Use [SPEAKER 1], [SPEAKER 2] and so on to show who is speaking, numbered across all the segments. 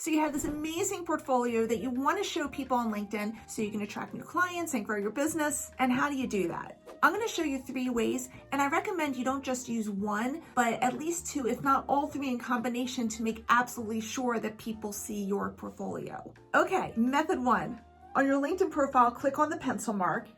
[SPEAKER 1] So you have this amazing portfolio that you want to show people on LinkedIn so you can attract new clients and grow your business. And how do you do that? I'm going to show you 3 ways, and I recommend you don't just use one, but at least 2, if not all 3 in combination, to make absolutely sure that people see your portfolio. Okay, method 1. On your LinkedIn profile, click on the pencil mark.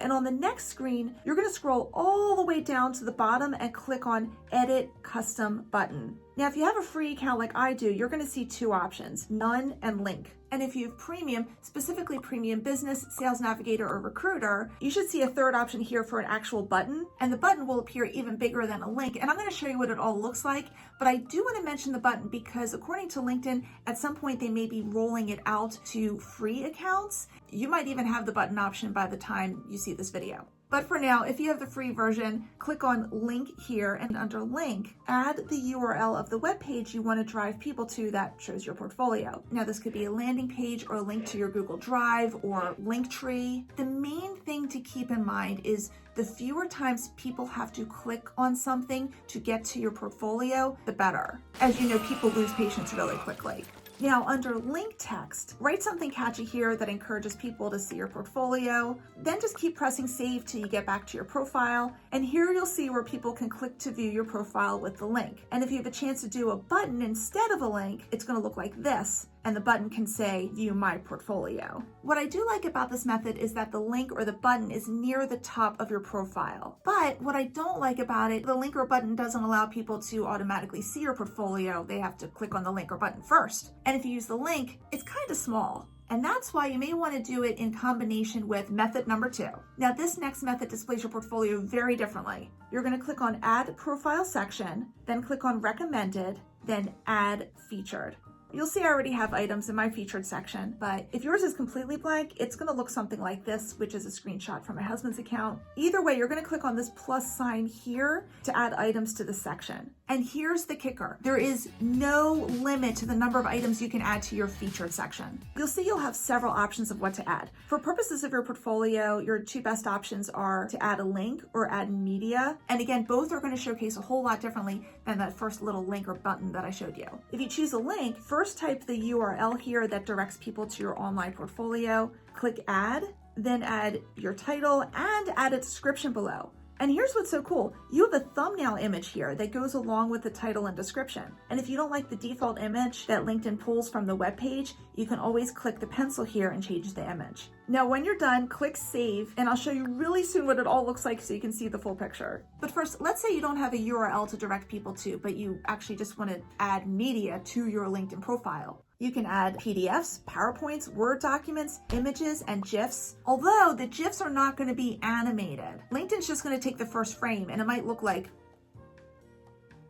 [SPEAKER 1] And on the next screen, you're going to scroll all the way down to the bottom and click on Edit Custom button. Now, if you have a free account like I do, you're going to see 2 options, None and Link. And if you have Premium, specifically Premium Business, Sales Navigator, or Recruiter, you should see a 3rd option here for an actual button. And the button will appear even bigger than a link. And I'm going to show you what it all looks like. But I do want to mention the button because according to LinkedIn, at some point they may be rolling it out to free accounts. You might even have the button option by the time you see this video. But for now, if you have the free version, click on Link here, and under Link, add the URL of the web page you want to drive people to that shows your portfolio. Now, this could be a landing page or a link to your Google Drive or Linktree. The main thing to keep in mind is the fewer times people have to click on something to get to your portfolio, the better. As you know, people lose patience really quickly. Now, under link text, write something catchy here that encourages people to see your portfolio. Then just keep pressing save till you get back to your profile. And here you'll see where people can click to view your profile with the link. And if you have a chance to do a button instead of a link, it's going to look like this. And the button can say, view my portfolio. What I do like about this method is that the link or the button is near the top of your profile. But what I don't like about it, the link or button doesn't allow people to automatically see your portfolio. They have to click on the link or button first. And if you use the link, it's kind of small. And that's why you may want to do it in combination with method number 2. Now, this next method displays your portfolio very differently. You're going to click on Add Profile Section, then click on Recommended, then Add Featured. You'll see I already have items in my featured section, but if yours is completely blank, it's going to look something like this, which is a screenshot from my husband's account. Either way, you're going to click on this plus sign here to add items to the section. And here's the kicker. There is no limit to the number of items you can add to your featured section. You'll see you'll have several options of what to add. For purposes of your portfolio, your 2 best options are to add a link or add media. And again, both are going to showcase a whole lot differently than that first little link or button that I showed you. If you choose a link, first type the URL here that directs people to your online portfolio, click Add, then add your title and add a description below. And here's what's so cool. You have a thumbnail image here that goes along with the title and description. And if you don't like the default image that LinkedIn pulls from the web page, you can always click the pencil here and change the image. Now, when you're done, click Save, and I'll show you really soon what it all looks like so you can see the full picture. But first, let's say you don't have a URL to direct people to, but you actually just want to add media to your LinkedIn profile. You can add PDFs, PowerPoints, Word documents, images, and GIFs. Although the GIFs are not going to be animated. LinkedIn's just going to take the first frame and it might look like,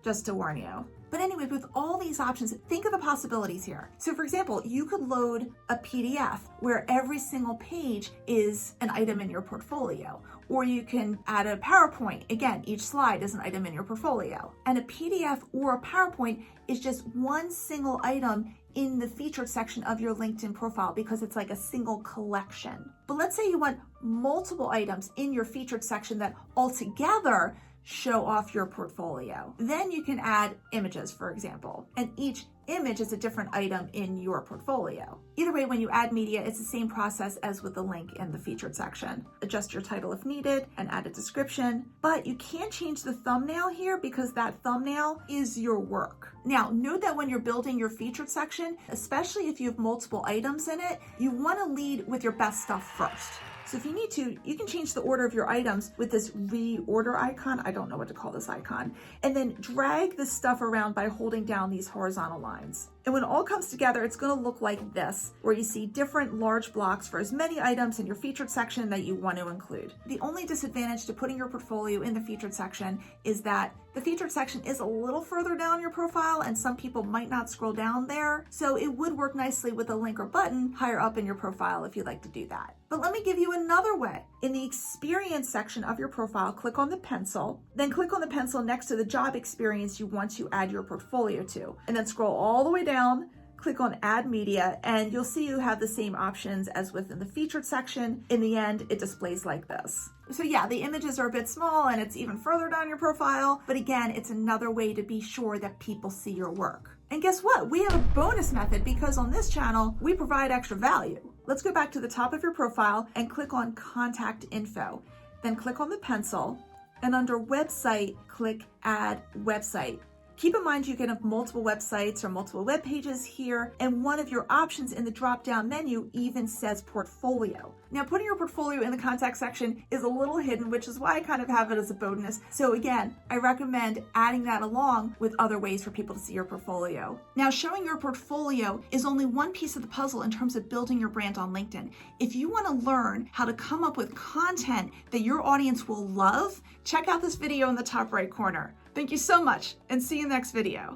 [SPEAKER 1] just to warn you. But anyway, with all these options, think of the possibilities here. So for example, you could load a PDF where every single page is an item in your portfolio. Or you can add a PowerPoint. Again, each slide is an item in your portfolio. And a PDF or a PowerPoint is just one single item in the featured section of your LinkedIn profile because it's like a single collection. But let's say you want multiple items in your featured section that altogether show off your portfolio. Then you can add images, for example, and each image is a different item in your portfolio. Either way, when you add media, it's the same process as with the link in the featured section. Adjust your title if needed and add a description, but you can't change the thumbnail here because that thumbnail is your work. Now, note that when you're building your featured section, especially if you have multiple items in it, you want to lead with your best stuff first. So if you need to, you can change the order of your items with this reorder icon. I don't know what to call this icon. And then drag this stuff around by holding down these horizontal lines. And when it all comes together, it's going to look like this, where you see different large blocks for as many items in your featured section that you want to include. The only disadvantage to putting your portfolio in the featured section is that the featured section is a little further down your profile and some people might not scroll down there. So it would work nicely with a link or button higher up in your profile if you'd like to do that. But let me give you another way. In the experience section of your profile, click on the pencil, then click on the pencil next to the job experience you want to add your portfolio to, and then scroll all the way down, click on Add Media, and you'll see you have the same options as within the featured section. In the end, it displays like this. So yeah, the images are a bit small and it's even further down your profile, but again, it's another way to be sure that people see your work. And guess what? We have a bonus method because on this channel, we provide extra value. Let's go back to the top of your profile and click on Contact Info. Then click on the pencil, and under Website, click Add Website. Keep in mind you can have multiple websites or multiple web pages here, and one of your options in the drop-down menu even says portfolio. Now, putting your portfolio in the contact section is a little hidden, which is why I kind of have it as a bonus. So again, I recommend adding that along with other ways for people to see your portfolio. Now, showing your portfolio is only one piece of the puzzle in terms of building your brand on LinkedIn. If you want to learn how to come up with content that your audience will love, check out this video in the top right corner. Thank you so much, and see you in the next video.